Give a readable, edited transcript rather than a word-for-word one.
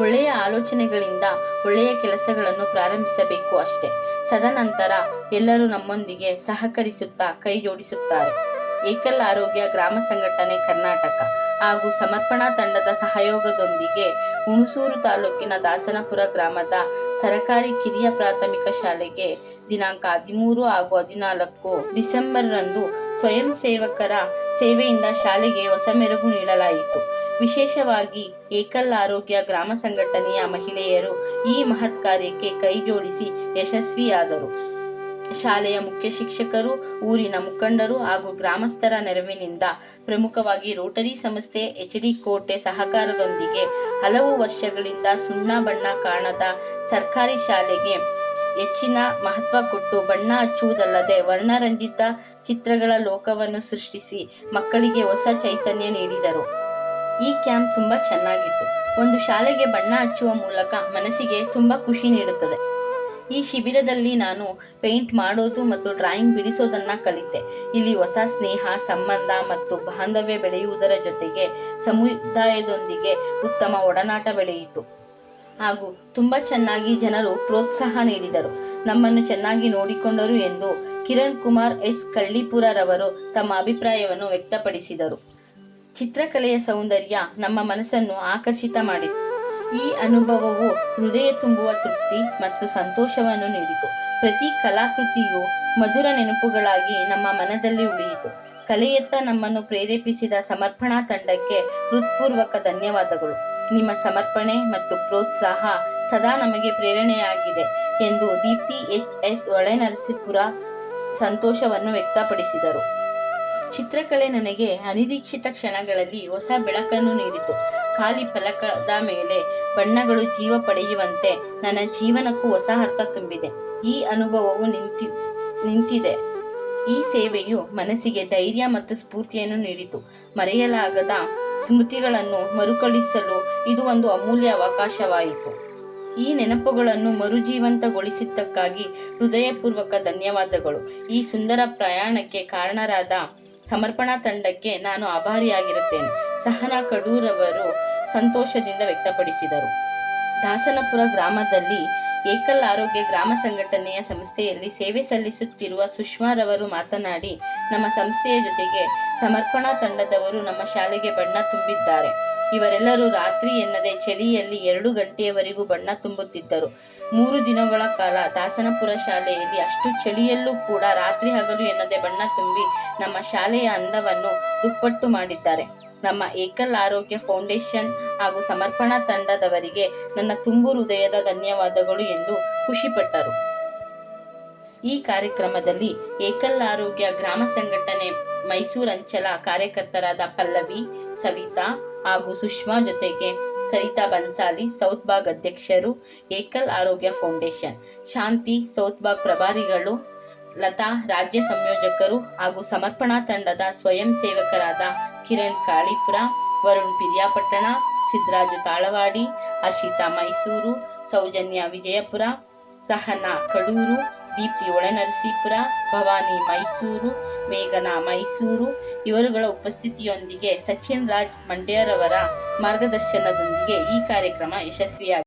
ಒಳ್ಳೆಯ ಆಲೋಚನೆಗಳಿಂದ ಒಳ್ಳೆಯ ಕೆಲಸಗಳನ್ನು ಪ್ರಾರಂಭಿಸಬೇಕು ಅಷ್ಟೇ. ಸದನಂತರ ಎಲ್ಲರೂ ನಮ್ಮೊಂದಿಗೆ ಸಹಕರಿಸುತ್ತಾ ಕೈ ಜೋಡಿಸುತ್ತಾರೆ. ಏಕಲ್ ಆರೋಗ್ಯ ಗ್ರಾಮ ಸಂಘಟನೆ ಕರ್ನಾಟಕ ಹಾಗೂ ಸಮರ್ಪಣಾ ತಂಡದ ಸಹಯೋಗದೊಂದಿಗೆ ಹುಣಸೂರು ತಾಲೂಕಿನ ದಾಸನಪುರ ಗ್ರಾಮದ ಸರಕಾರಿ ಕಿರಿಯ ಪ್ರಾಥಮಿಕ ಶಾಲೆಗೆ ದಿನಾಂಕ 13 ಹಾಗೂ 14 ಡಿಸೆಂಬರ್ರಂದು ಸ್ವಯಂ ಸೇವಕರ ಸೇವೆಯಿಂದ ಶಾಲೆಗೆ ಹೊಸ ಮೆರುಗು ನೀಡಲಾಯಿತು. ವಿಶೇಷವಾಗಿ ಏಕಲ್ ಆರೋಗ್ಯ ಗ್ರಾಮ ಸಂಘಟನೆಯ ಮಹಿಳೆಯರು ಈ ಮಹತ್ ಕಾರ್ಯಕ್ಕೆ ಕೈ ಜೋಡಿಸಿ ಯಶಸ್ವಿಯಾದರು. ಶಾಲೆಯ ಮುಖ್ಯ ಶಿಕ್ಷಕರು, ಊರಿನ ಮುಖಂಡರು ಹಾಗೂ ಗ್ರಾಮಸ್ಥರ ನೆರವಿನಿಂದ, ಪ್ರಮುಖವಾಗಿ ರೋಟರಿ ಸಂಸ್ಥೆ, HD ಕೋಟೆ ಸಹಕಾರದೊಂದಿಗೆ ಹಲವು ವರ್ಷಗಳಿಂದ ಸುಣ್ಣ ಬಣ್ಣ ಕಾಣದ ಸರ್ಕಾರಿ ಶಾಲೆಗೆ ಹೆಚ್ಚಿನ ಮಹತ್ವ ಕೊಟ್ಟು ಬಣ್ಣ ಹಚ್ಚುವುದಲ್ಲದೆ ವರ್ಣರಂಜಿತ ಚಿತ್ರಗಳ ಲೋಕವನ್ನು ಸೃಷ್ಟಿಸಿ ಮಕ್ಕಳಿಗೆ ಹೊಸ ಚೈತನ್ಯ ನೀಡಿದರು. ಈ ಕ್ಯಾಂಪ್ ತುಂಬಾ ಚೆನ್ನಾಗಿತ್ತು. ಒಂದು ಶಾಲೆಗೆ ಬಣ್ಣ ಹಚ್ಚುವ ಮೂಲಕ ಮನಸ್ಸಿಗೆ ತುಂಬಾ ಖುಷಿ ನೀಡುತ್ತದೆ. ಈ ಶಿಬಿರದಲ್ಲಿ ನಾನು ಪೇಂಟ್ ಮಾಡೋದು ಮತ್ತು ಡ್ರಾಯಿಂಗ್ ಬಿಡಿಸೋದನ್ನ ಕಲಿತೆ. ಇಲ್ಲಿ ಹೊಸ ಸ್ನೇಹ, ಸಂಬಂಧ ಮತ್ತು ಬಾಂಧವ್ಯ ಬೆಳೆಯುವುದರ ಜೊತೆಗೆ ಸಮುದಾಯದೊಂದಿಗೆ ಉತ್ತಮ ಒಡನಾಟ ಬೆಳೆಯಿತು ಹಾಗೂ ತುಂಬಾ ಚೆನ್ನಾಗಿ ಜನರು ಪ್ರೋತ್ಸಾಹ ನೀಡಿದರು. ನಮ್ಮನ್ನು ಚೆನ್ನಾಗಿ ನೋಡಿಕೊಂಡರು ಎಂದು ಕಿರಣ್ ಕುಮಾರ್ ಎಸ್ ಕಳ್ಳಿಪುರರವರು ತಮ್ಮ ಅಭಿಪ್ರಾಯವನ್ನು ವ್ಯಕ್ತಪಡಿಸಿದರು. ಚಿತ್ರಕಲೆಯ ಸೌಂದರ್ಯ ನಮ್ಮ ಮನಸ್ಸನ್ನು ಆಕರ್ಷಿತ ಮಾಡಿತು. ಈ ಅನುಭವವು ಹೃದಯ ತುಂಬುವ ತೃಪ್ತಿ ಮತ್ತು ಸಂತೋಷವನ್ನು ನೀಡಿತು. ಪ್ರತಿ ಕಲಾಕೃತಿಯು ಮಧುರ ನೆನಪುಗಳಾಗಿ ನಮ್ಮ ಮನದಲ್ಲಿ ಉಳಿಯಿತು. ಕಲೆಯತ್ತ ನಮ್ಮನ್ನು ಪ್ರೇರೇಪಿಸಿದ ಸಮರ್ಪಣಾ ತಂಡಕ್ಕೆ ಹೃತ್ಪೂರ್ವಕ ಧನ್ಯವಾದಗಳು. ನಿಮ್ಮ ಸಮರ್ಪಣೆ ಮತ್ತು ಪ್ರೋತ್ಸಾಹ ಸದಾ ನಮಗೆ ಪ್ರೇರಣೆಯಾಗಿದೆ ಎಂದು ದೀಪ್ತಿ HS ಹೊಳೆನರಸೀಪುರ ಸಂತೋಷವನ್ನು ವ್ಯಕ್ತಪಡಿಸಿದರು. ಚಿತ್ರಕಲೆ ನನಗೆ ಅನಿರೀಕ್ಷಿತ ಕ್ಷಣಗಳಲ್ಲಿ ಹೊಸ ಬೆಳಕನ್ನು ನೀಡಿತು. ಖಾಲಿ ಫಲಕದ ಮೇಲೆ ಬಣ್ಣಗಳು ಜೀವ ಪಡೆಯುವಂತೆ ನನ್ನ ಜೀವನಕ್ಕೂ ಹೊಸ ಅರ್ಥ ತುಂಬಿದೆ. ಈ ಅನುಭವವು ನಿಂತಿದೆ. ಈ ಸೇವೆಯು ಮನಸ್ಸಿಗೆ ಧೈರ್ಯ ಮತ್ತು ಸ್ಫೂರ್ತಿಯನ್ನು ನೀಡಿತು. ಮರೆಯಲಾಗದ ಸ್ಮೃತಿಗಳನ್ನು ಮರುಕಳಿಸಲು ಇದು ಒಂದು ಅಮೂಲ್ಯ ಅವಕಾಶವಾಯಿತು. ಈ ನೆನಪುಗಳನ್ನು ಮರುಜೀವಂತಗೊಳಿಸಿದ್ದಕ್ಕಾಗಿ ಹೃದಯಪೂರ್ವಕ ಧನ್ಯವಾದಗಳು. ಈ ಸುಂದರ ಪ್ರಯಾಣಕ್ಕೆ ಕಾರಣರಾದ ಸಮರ್ಪಣಾ ತಂಡಕ್ಕೆ ನಾನು ಆಭಾರಿಯಾಗಿರುತ್ತೇನೆ. ಸಹನಾ ಕಡೂರವರು ಸಂತೋಷದಿಂದ ವ್ಯಕ್ತಪಡಿಸಿದರು. ದಾಸನಪುರ ಗ್ರಾಮದಲ್ಲಿ ಏಕಲ್ ಆರೋಗ್ಯ ಗ್ರಾಮ ಸಂಘಟನೆಯ ಸಂಸ್ಥೆಯಲ್ಲಿ ಸೇವೆ ಸಲ್ಲಿಸುತ್ತಿರುವ ಸುಷ್ಮಾರವರು ಮಾತನಾಡಿ, ನಮ್ಮ ಸಂಸ್ಥೆಯ ಜೊತೆಗೆ ಸಮರ್ಪಣಾ ತಂಡದವರು ನಮ್ಮ ಶಾಲೆಗೆ ಬಣ್ಣ ತುಂಬಿದ್ದಾರೆ. ಇವರೆಲ್ಲರೂ ರಾತ್ರಿ ಎನ್ನದೆ ಚಳಿಯಲ್ಲಿ 2 ಗಂಟೆಯವರೆಗೂ ಬಣ್ಣ ತುಂಬುತ್ತಿದ್ದರು. 3 ದಿನಗಳ ಕಾಲ ದಾಸನಪುರ ಶಾಲೆಯಲ್ಲಿ ಅಷ್ಟು ಚಳಿಯಲ್ಲೂ ಕೂಡ ರಾತ್ರಿ ಹಗಲು ಎನ್ನದೆ ಬಣ್ಣ ತುಂಬಿ ನಮ್ಮ ಶಾಲೆಯ ಅಂದವನ್ನು ದುಪ್ಪಟ್ಟು ಮಾಡಿದ್ದಾರೆ. ನಮ್ಮ ಏಕಲ್ ಆರೋಗ್ಯ ಫೌಂಡೇಶನ್ ಹಾಗೂ ಸಮರ್ಪಣಾ ತಂಡದವರಿಗೆ ನನ್ನ ತುಂಬು ಹೃದಯದ ಧನ್ಯವಾದಗಳು ಎಂದು ಖುಷಿಪಟ್ಟರು. ಈ ಕಾರ್ಯಕ್ರಮದಲ್ಲಿ ಏಕಲ್ ಆರೋಗ್ಯ ಗ್ರಾಮ ಸಂಘಟನೆ ಮೈಸೂರು ಅಂಚಲ ಕಾರ್ಯಕರ್ತರಾದ ಪಲ್ಲವಿ, ಸವಿತಾ ಹಾಗೂ ಸುಷ್ಮಾ ಜೊತೆಗೆ ಸರಿತಾ ಬನ್ಸಾಲಿ ಸೌತ್ ಬಾಗ್ ಅಧ್ಯಕ್ಷರು, ಏಕಲ್ ಆರೋಗ್ಯ ಫೌಂಡೇಶನ್ ಶಾಂತಿ ಸೌತ್ ಬಾಗ್ ಪ್ರಭಾರಿಗಳು, ಲತಾ ರಾಜ್ಯ ಸಂಯೋಜಕರು ಹಾಗೂ ಸಮರ್ಪಣಾ ತಂಡದ ಸ್ವಯಂ ಸೇವಕರಾದ ಕಿರಣ್ ಕಾಳಿಪುರ, ವರುಣ್ ಪಿರಿಯಾಪಟ್ಟಣ, ಸಿದ್ದರಾಜು ತಾಳವಾಡಿ, ಹರ್ಷಿತಾ ಮೈಸೂರು, ಸೌಜನ್ಯ ವಿಜಯಪುರ, ಸಹನಾ ಕಡೂರು, ದೀಪ್ತಿ ಹೊಳೆನರಸೀಪುರ, ಭವಾನಿ ಮೈಸೂರು, ಮೇಘನಾ ಮೈಸೂರು ಇವರುಗಳ ಉಪಸ್ಥಿತಿಯೊಂದಿಗೆ ಸಚಿನ್ ರಾಜ್ ಮಂಡ್ಯರವರ ಮಾರ್ಗದರ್ಶನದೊಂದಿಗೆ ಈ ಕಾರ್ಯಕ್ರಮ ಯಶಸ್ವಿಯಾಗಿದೆ.